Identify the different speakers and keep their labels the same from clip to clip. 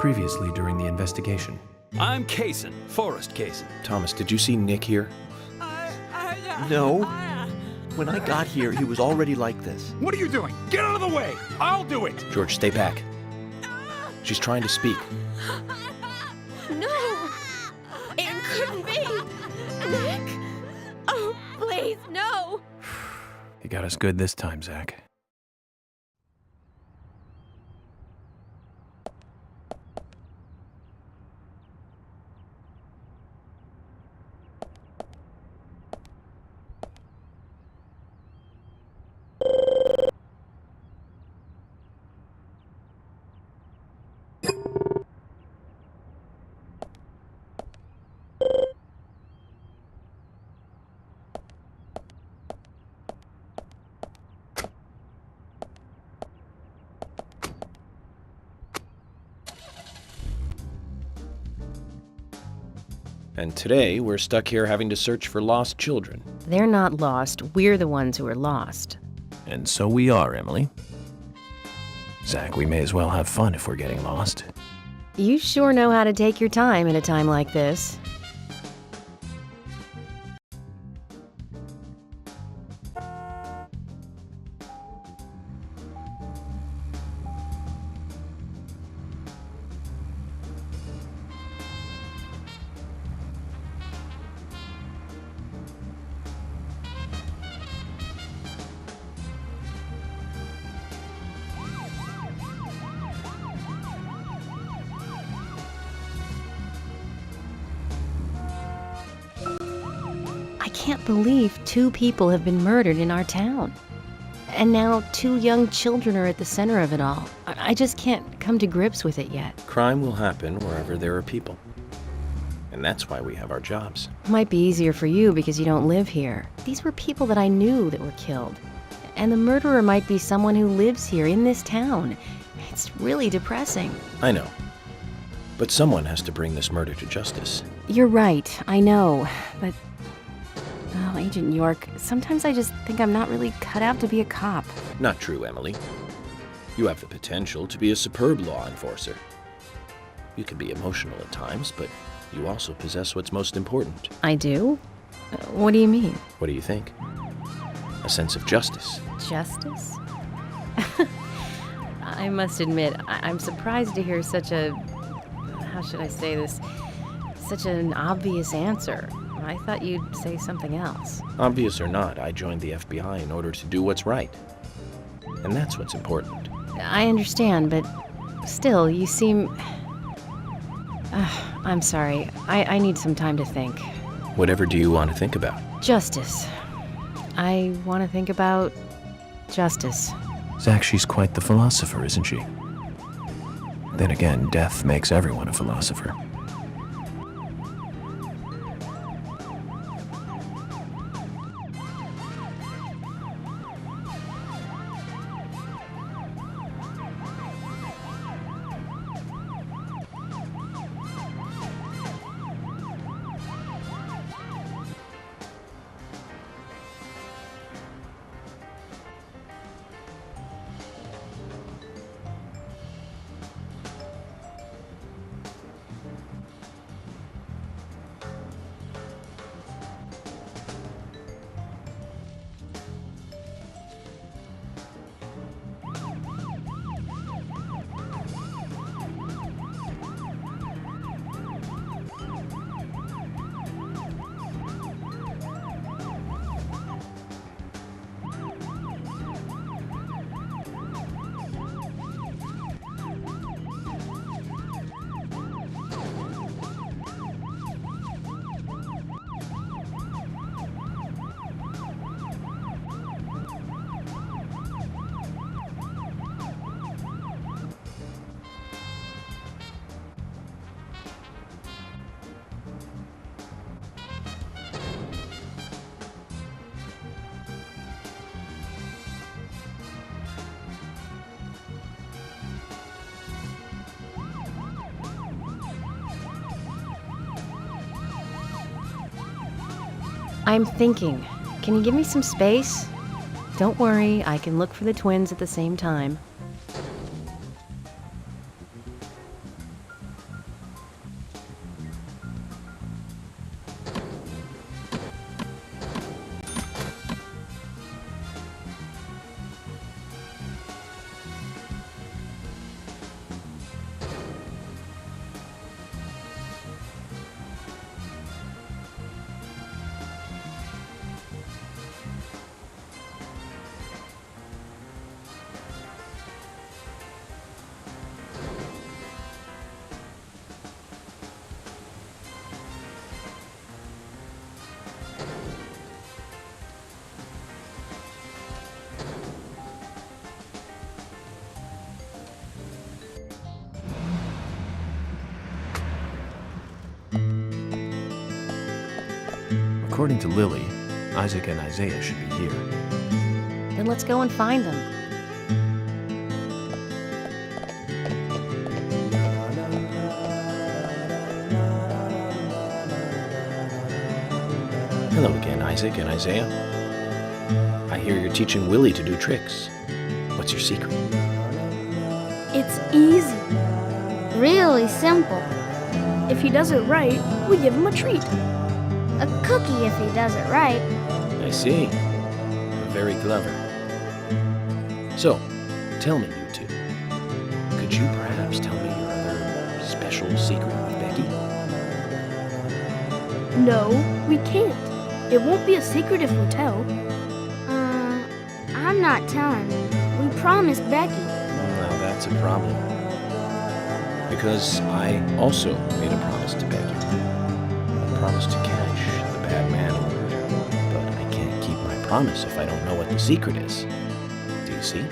Speaker 1: previously during the investigation.
Speaker 2: I'm Kaysen, Forrest Kaysen.
Speaker 3: Thomas, did you see Nick here?
Speaker 4: No. When I got here, he was already like this.
Speaker 2: What are you doing? Get out of the way! I'll do it!
Speaker 3: George, stay back. She's trying to speak.
Speaker 5: No! It couldn't be! Nick! Oh, please, no!
Speaker 1: You got us good this time, Zach.
Speaker 3: And today, we're stuck here having to search for lost children.
Speaker 6: They're not lost. We're the ones who are lost.
Speaker 1: And so we are, Emily. Zach, we may as well have fun if we're getting lost.
Speaker 6: You sure know how to take your time at a time like this. I can't believe 2 people have been murdered in our town. And now 2 young children are at the center of it all. I just can't come to grips with it yet.
Speaker 3: Crime will happen wherever there are people. And that's why we have our jobs.
Speaker 6: Might be easier for you because you don't live here. These were people that I knew that were killed. And the murderer might be someone who lives here in this town. It's really depressing.
Speaker 3: I know. But someone has to bring this murder to justice.
Speaker 6: You're right, I know. But, oh, Agent York, sometimes I just think I'm not really cut out to be a cop.
Speaker 3: Not true, Emily. You have the potential to be a superb law enforcer. You can be emotional at times, but you also possess what's most important.
Speaker 6: I do? What do you mean?
Speaker 3: What do you think? A sense of justice.
Speaker 6: Justice? I must admit, I'm surprised to hear such a... how should I say this? Such an obvious answer. I thought you'd say something else.
Speaker 3: Obvious or not, I joined the FBI in order to do what's right. And that's what's important.
Speaker 6: I understand, but still, you seem... I'm sorry. I need some time to think.
Speaker 3: Whatever do you want to think about?
Speaker 6: Justice. I want to think about justice.
Speaker 1: Zach, she's quite the philosopher, isn't she? Then again, death makes everyone a philosopher.
Speaker 6: I'm thinking. Can you give me some space? Don't worry, I can look for the twins at the same time.
Speaker 1: According to Lily, Isaac and Isaiah should be here.
Speaker 6: Then let's go and find them.
Speaker 3: Hello again, Isaac and Isaiah. I hear you're teaching Willie to do tricks. What's your secret?
Speaker 7: It's easy.
Speaker 8: Really simple.
Speaker 7: If he does it right, we give him a treat.
Speaker 8: A cookie if he does it right.
Speaker 3: I see. Very clever. So, tell me, you two. Could you perhaps tell me your other special secret with Becky?
Speaker 7: No, we can't. It won't be a secret if we tell.
Speaker 8: I'm not telling. We promised Becky.
Speaker 3: Now that's a problem. Because I also made a promise to Becky. A promise to catch the bad man who murdered her. But I can't keep my promise if I don't know what the secret is. Do you see?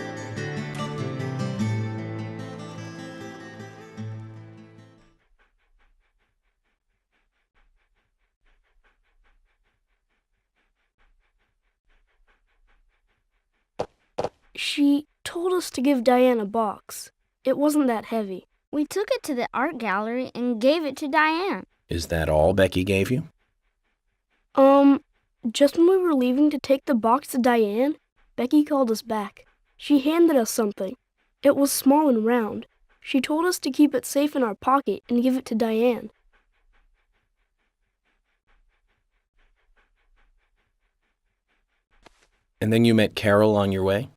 Speaker 7: She told us to give Diane a box. It wasn't that heavy.
Speaker 8: We took it to the art gallery and gave it to Diane.
Speaker 3: Is that all Becky gave you?
Speaker 7: Just when we were leaving to take the box to Diane, Becky called us back. She handed us something. It was small and round. She told us to keep it safe in our pocket and give it to Diane.
Speaker 3: And then you met Carol on your way?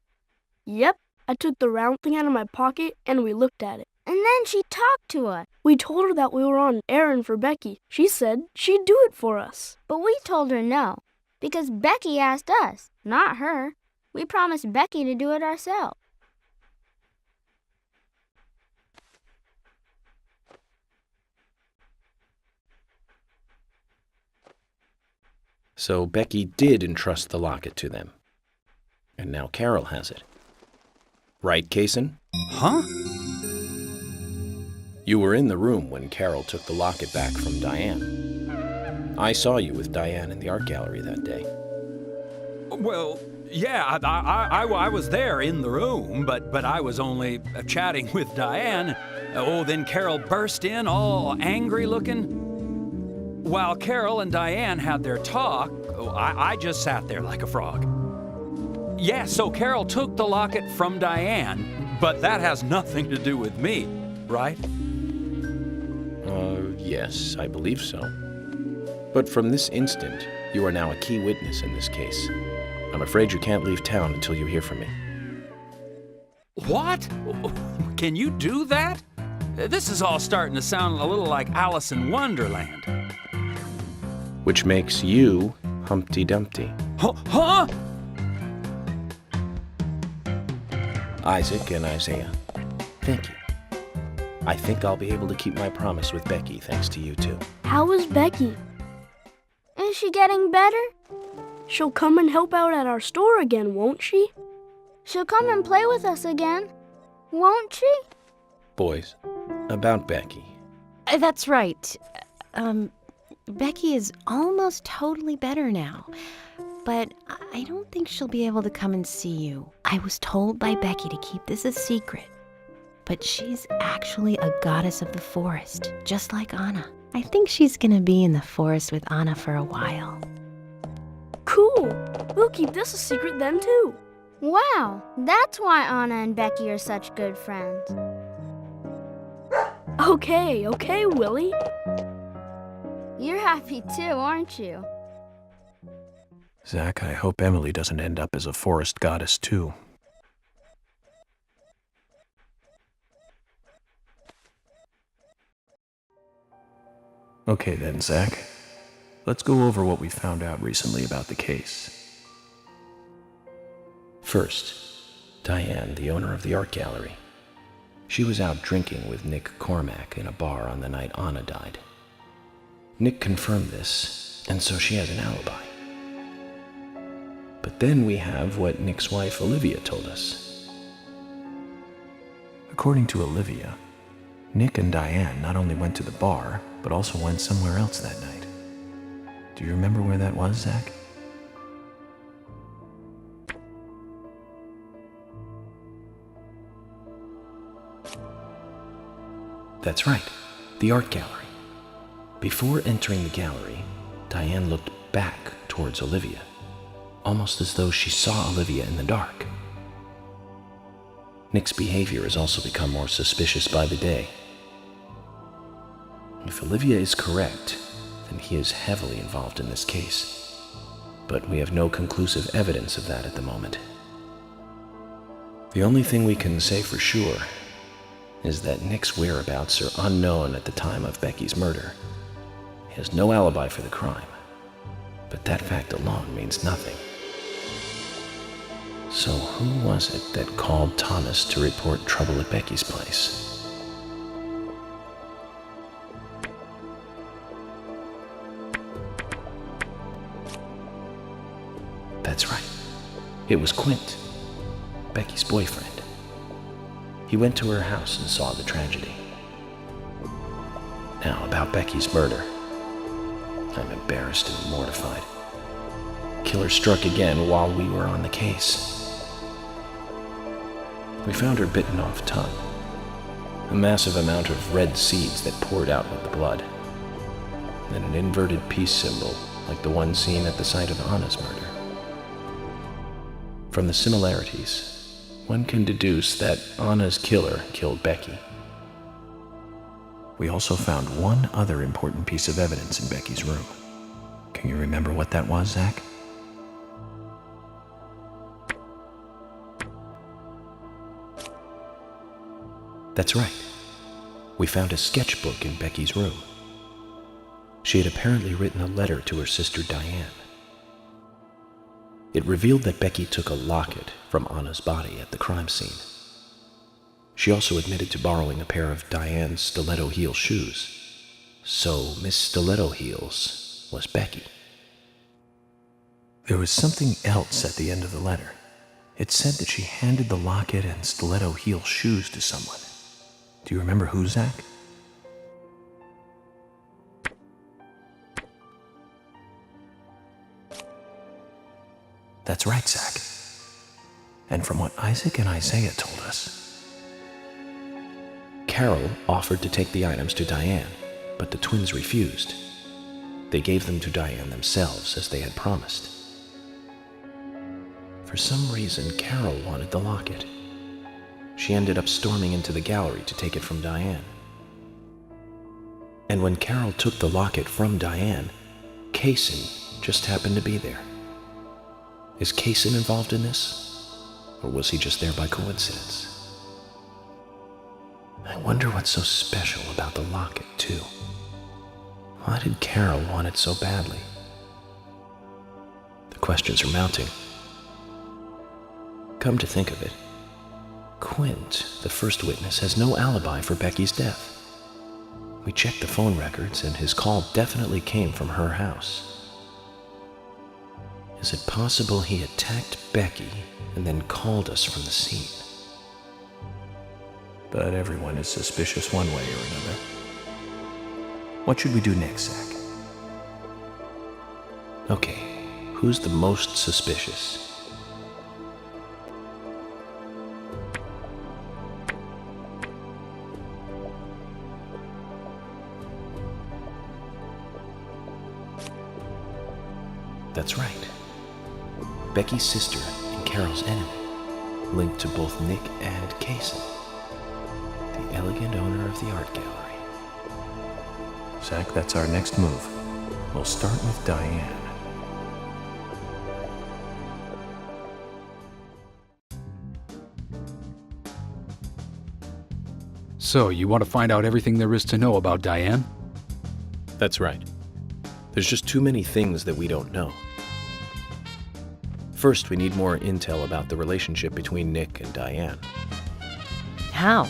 Speaker 7: Yep, I took the round thing out of my pocket and we looked at it.
Speaker 8: And then she talked to us.
Speaker 7: We told her that we were on an errand for Becky. She said she'd do it for us.
Speaker 8: But we told her no, because Becky asked us, not her. We promised Becky to do it ourselves.
Speaker 3: So Becky did entrust the locket to them. And now Carol has it. Right, Kaysen?
Speaker 2: Huh?
Speaker 3: You were in the room when Carol took the locket back from Diane. I saw you with Diane in the art gallery that day.
Speaker 2: Well, yeah, I was there in the room, but I was only chatting with Diane. Oh, then Carol burst in, all angry looking. While Carol and Diane had their talk, I just sat there like a frog. Yeah, so Carol took the locket from Diane, but that has nothing to do with me, right?
Speaker 3: Yes, I believe so. But from this instant, you are now a key witness in this case. I'm afraid you can't leave town until you hear from me.
Speaker 2: What? Can you do that? This is all starting to sound a little like Alice in Wonderland.
Speaker 3: Which makes you Humpty Dumpty.
Speaker 2: Huh?
Speaker 3: Isaac and Isaiah, thank you. I think I'll be able to keep my promise with Becky thanks to you two.
Speaker 7: How is Becky?
Speaker 8: Is she getting better?
Speaker 7: She'll come and help out at our store again, won't she?
Speaker 8: She'll come and play with us again, won't she?
Speaker 3: Boys, about Becky.
Speaker 6: That's right. Becky is almost totally better now. But I don't think she'll be able to come and see you. I was told by Becky to keep this a secret. But she's actually a goddess of the forest, just like Anna. I think she's gonna be in the forest with Anna for a while.
Speaker 7: Cool. We'll keep this a secret then, too.
Speaker 8: Wow, that's why Anna and Becky are such good friends.
Speaker 7: Okay, Willie.
Speaker 8: You're happy too, aren't you?
Speaker 1: Zach, I hope Emily doesn't end up as a forest goddess, too. Okay then, Zach. Let's go over what we found out recently about the case.
Speaker 3: First, Diane, the owner of the art gallery. She was out drinking with Nick Cormack in a bar on the night Anna died. Nick confirmed this, and so she has an alibi. But then we have what Nick's wife Olivia told us.
Speaker 1: According to Olivia, Nick and Diane not only went to the bar, but also went somewhere else that night. Do you remember where that was, Zach?
Speaker 3: That's right, the art gallery. Before entering the gallery, Diane looked back towards Olivia, almost as though she saw Olivia in the dark. Nick's behavior has also become more suspicious by the day. If Olivia is correct, then he is heavily involved in this case. But we have no conclusive evidence of that at the moment. The only thing we can say for sure is that Nick's whereabouts are unknown at the time of Becky's murder. He has no alibi for the crime, but that fact alone means nothing. So who was it that called Thomas to report trouble at Becky's place? That's right. It was Quint, Becky's boyfriend. He went to her house and saw the tragedy. Now, about Becky's murder. I'm embarrassed and mortified. Killer struck again while we were on the case. We found her bitten off tongue, a massive amount of red seeds that poured out with the blood, and an inverted peace symbol like the one seen at the site of Anna's murder. From the similarities, one can deduce that Anna's killer killed Becky.
Speaker 1: We also found one other important piece of evidence in Becky's room. Can you remember what that was, Zach?
Speaker 3: That's right. We found a sketchbook in Becky's room. She had apparently written a letter to her sister Diane. It revealed that Becky took a locket from Anna's body at the crime scene. She also admitted to borrowing a pair of Diane's stiletto heel shoes. So Miss Stiletto Heels was Becky.
Speaker 1: There was something else at the end of the letter. It said that she handed the locket and stiletto heel shoes to someone. Do you remember who, Zach? That's right, Zach. And from what Isaac and Isaiah told us,
Speaker 3: Carol offered to take the items to Diane, but the twins refused. They gave them to Diane themselves, as they had promised. For some reason, Carol wanted the locket. She ended up storming into the gallery to take it from Diane. And when Carol took the locket from Diane, Kaysen just happened to be there. Is Kaysen involved in this? Or was he just there by coincidence? I wonder what's so special about the locket, too. Why did Carol want it so badly? The questions are mounting. Come to think of it, Quint, the first witness, has no alibi for Becky's death. We checked the phone records, and his call definitely came from her house. Is it possible he attacked Becky and then called us from the scene?
Speaker 1: but everyone is suspicious one way or another. What should we do next, Zach?
Speaker 3: Okay, who's the most suspicious? That's right. Becky's sister and Carol's enemy, linked to both Nick and Kaysen, the elegant owner of the art gallery.
Speaker 1: Zach, that's our next move. We'll start with Diane.
Speaker 9: So, you want to find out everything there is to know about Diane?
Speaker 3: That's right. There's just too many things that we don't know. First, we need more intel about the relationship between Nick and Diane.
Speaker 6: How?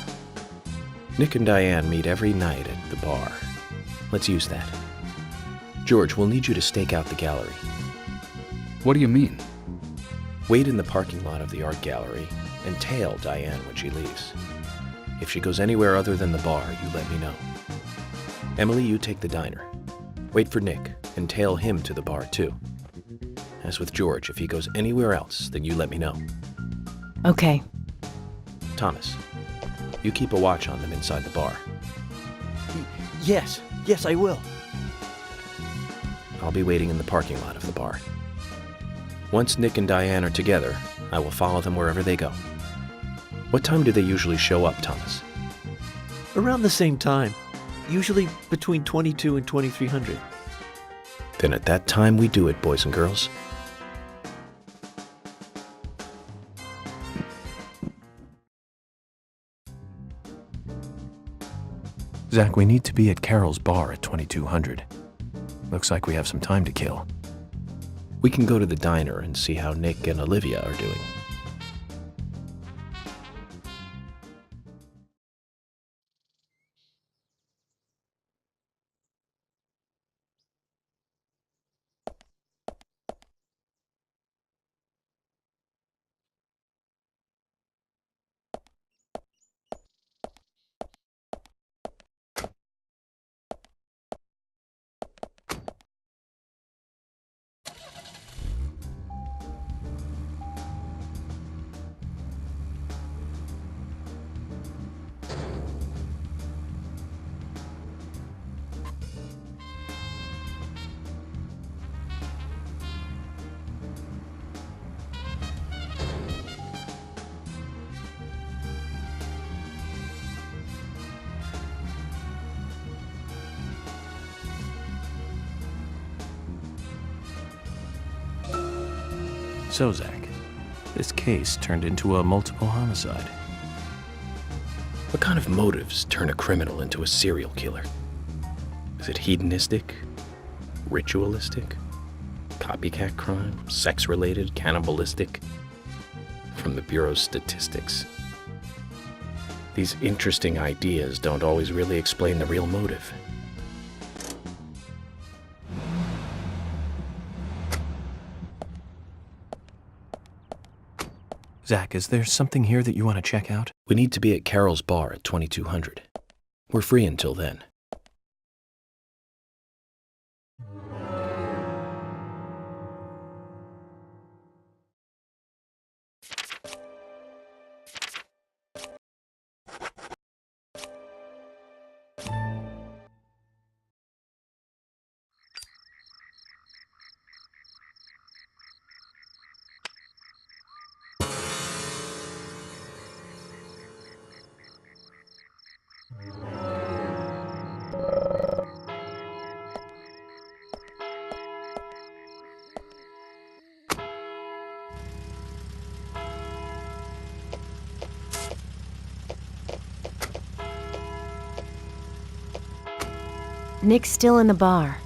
Speaker 3: Nick and Diane meet every night at the bar. Let's use that. George, we'll need you to stake out the gallery.
Speaker 9: What do you mean?
Speaker 3: Wait in the parking lot of the art gallery and tail Diane when she leaves. If she goes anywhere other than the bar, you let me know. Emily, you take the diner. Wait for Nick and tail him to the bar too. As with George, if he goes anywhere else, then you let me know.
Speaker 6: Okay.
Speaker 3: Thomas, you keep a watch on them inside the bar.
Speaker 4: Yes, I will.
Speaker 3: I'll be waiting in the parking lot of the bar. Once Nick and Diane are together, I will follow them wherever they go. What time do they usually show up, Thomas?
Speaker 4: Around the same time. Usually between 22 and 2300.
Speaker 3: Then at that time we do it, boys and girls.
Speaker 1: Zach, we need to be at Carol's bar at 2200. Looks like we have some time to kill.
Speaker 3: We can go to the diner and see how Nick and Olivia are doing.
Speaker 1: So, Zach, this case turned into a multiple homicide.
Speaker 3: What kind of motives turn a criminal into a serial killer? Is it hedonistic? Ritualistic? Copycat crime? Sex-related? Cannibalistic? From the Bureau's statistics. These interesting ideas don't always really explain the real motive.
Speaker 1: Zach, is there something here that you want to check out?
Speaker 3: We need to be at Carol's bar at 2200. We're free until then.
Speaker 6: Nick's still in the bar.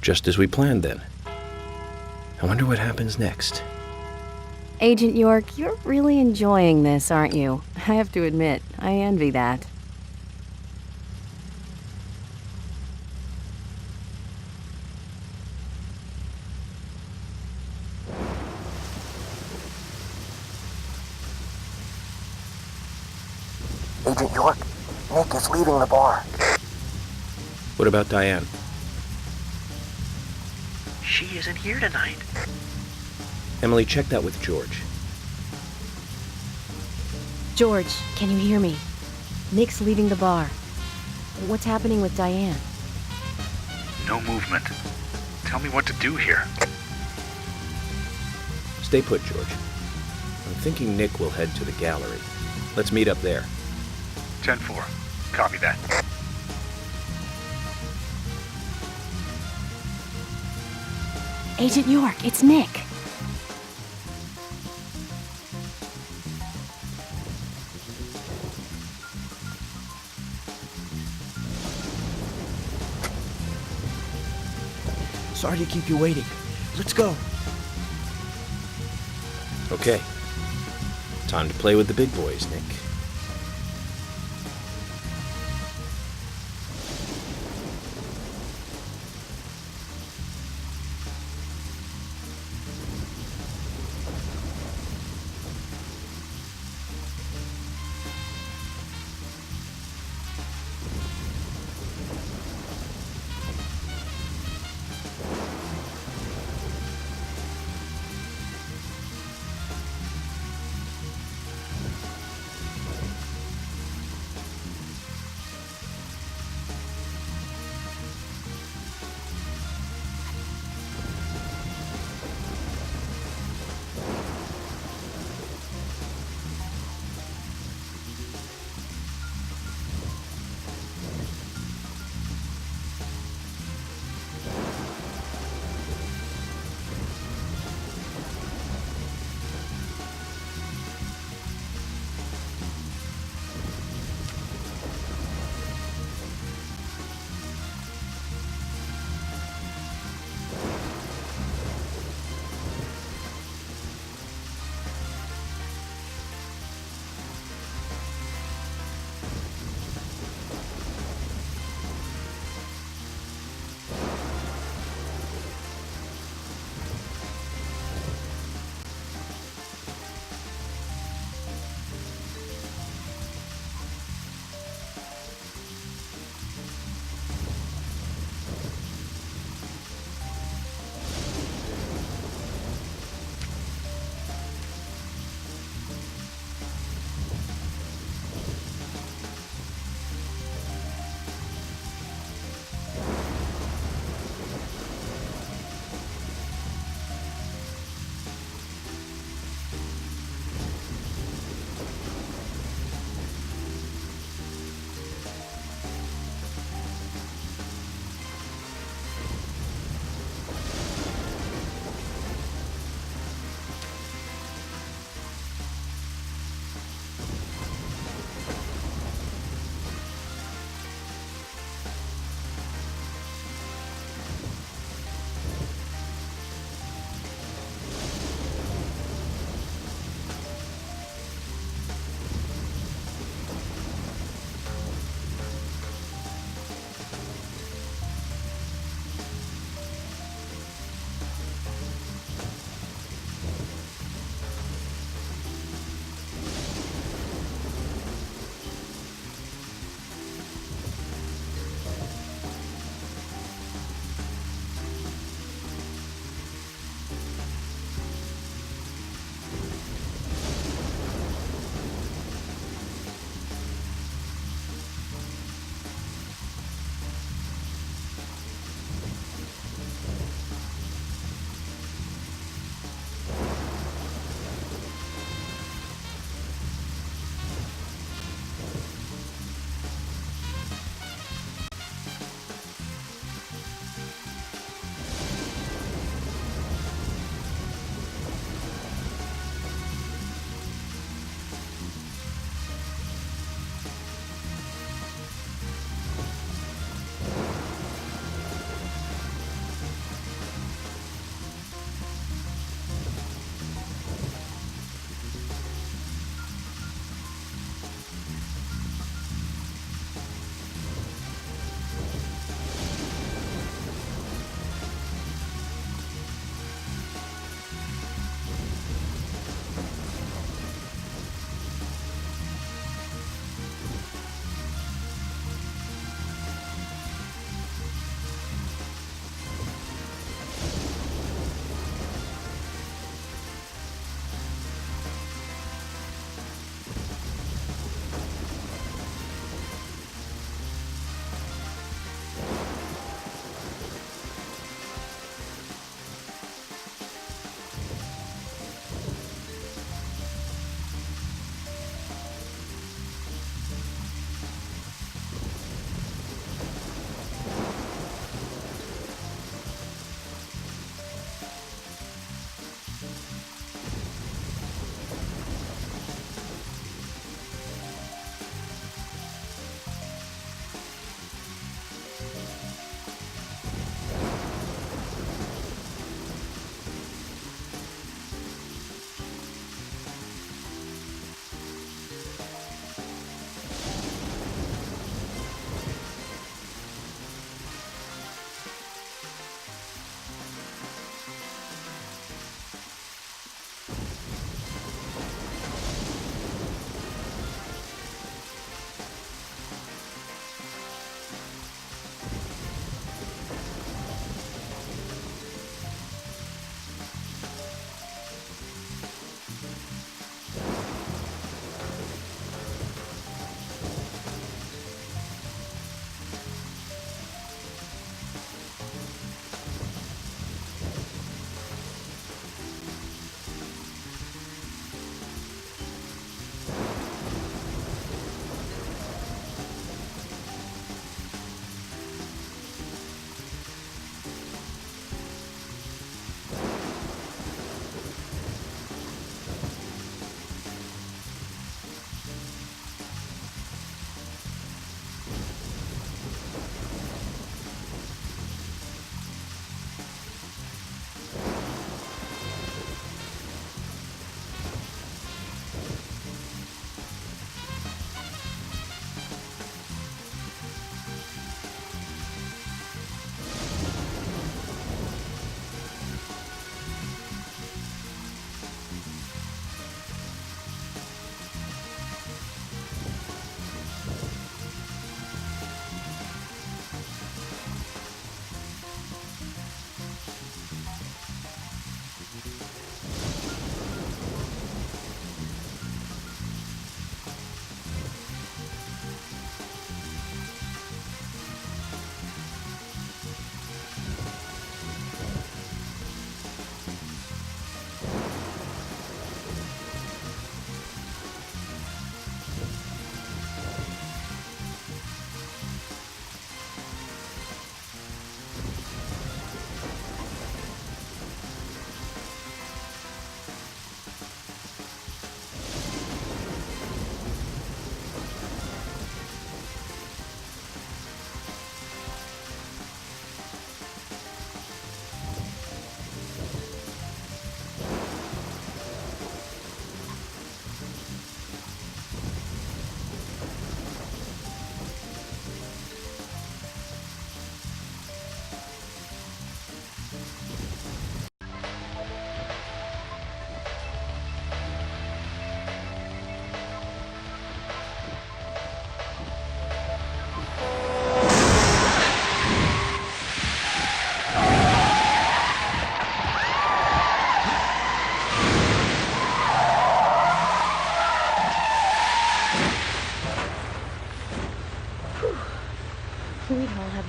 Speaker 3: Just as we planned then. I wonder what happens next.
Speaker 6: Agent York, you're really enjoying this, aren't you? I have to admit, I envy that.
Speaker 10: Agent York, Nick is leaving the bar.
Speaker 3: What about Diane?
Speaker 4: She isn't here tonight.
Speaker 3: Emily, check that with George.
Speaker 6: George, can you hear me? Nick's leaving the bar. What's happening with Diane?
Speaker 11: No movement. Tell me what to do here.
Speaker 3: Stay put, George. I'm thinking Nick will head to the gallery. Let's meet up there.
Speaker 11: 10-4. Copy that.
Speaker 6: Agent York, it's Nick.
Speaker 4: Sorry to keep you waiting. Let's go.
Speaker 3: Okay. Time to play with the big boys, Nick.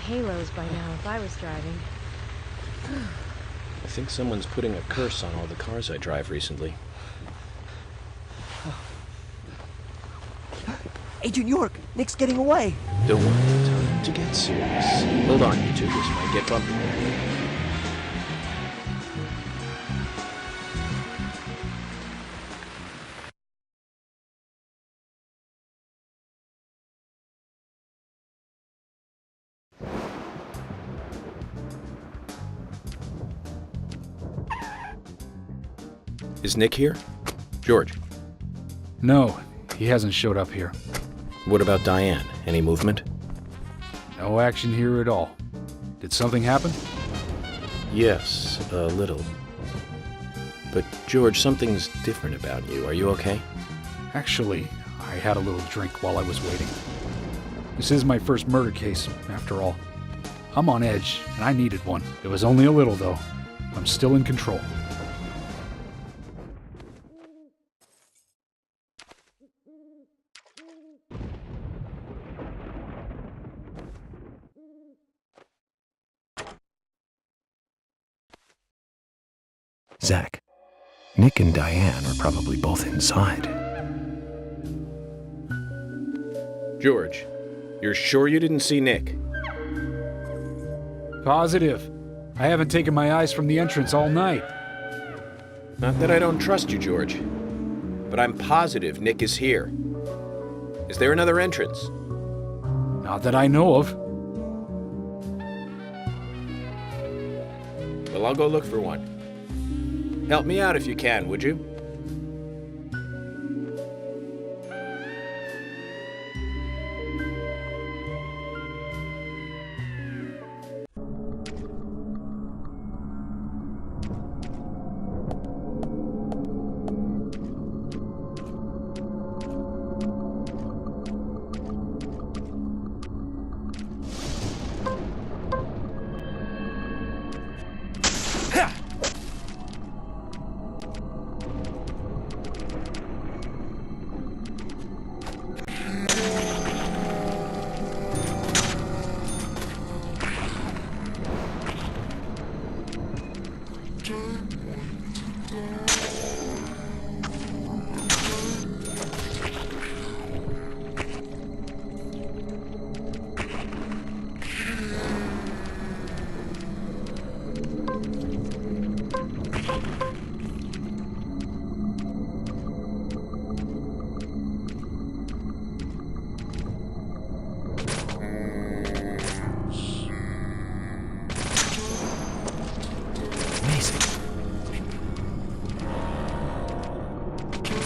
Speaker 6: halos by now if I was driving.
Speaker 3: I think someone's putting a curse on all the cars I drive recently.
Speaker 12: Agent York, Nick's getting away.
Speaker 3: Don't worry, time to get serious. Hold on, you two, this might get bumpy. Is Nick here? George?
Speaker 9: No, he hasn't showed up here.
Speaker 3: What about Diane? Any movement?
Speaker 9: No action here at all. Did something happen?
Speaker 3: Yes, a little. But George, something's different about you. Are you okay?
Speaker 9: Actually, I had a little drink while I was waiting. This is my first murder case, after all. I'm on edge, and I needed one. It was only a little, though. I'm still in control.
Speaker 1: Zach, Nick and Diane are probably both inside.
Speaker 3: George, you're sure you didn't see Nick?
Speaker 9: Positive. I haven't taken my eyes from the entrance all night.
Speaker 3: Not that I don't trust you, George, but I'm positive Nick is here. Is there another entrance?
Speaker 9: Not that I know of.
Speaker 3: Well, I'll go look for one. Help me out if you can, would you?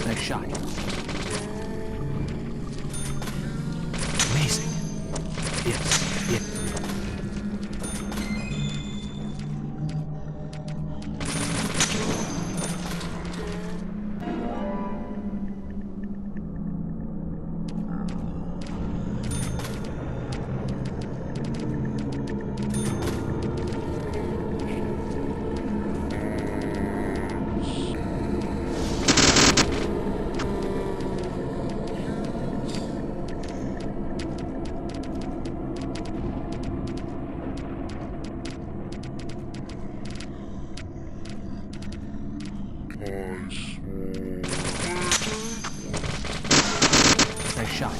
Speaker 1: Nice shot. Amazing. Yes, yes. Nice shot.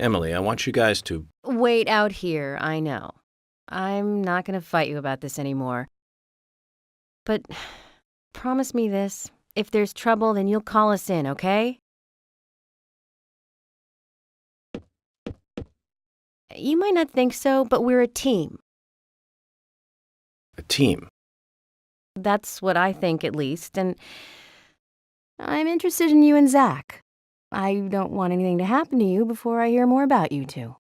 Speaker 3: Emily, I want you guys to...
Speaker 6: Wait out here, I know. I'm not gonna fight you about this anymore. But promise me this. If there's trouble, then you'll call us in, okay? You might not think so, but we're a team.
Speaker 3: A team?
Speaker 6: That's what I think, at least, and I'm interested in you and Zach. I don't want anything to happen to you before I hear more about you two.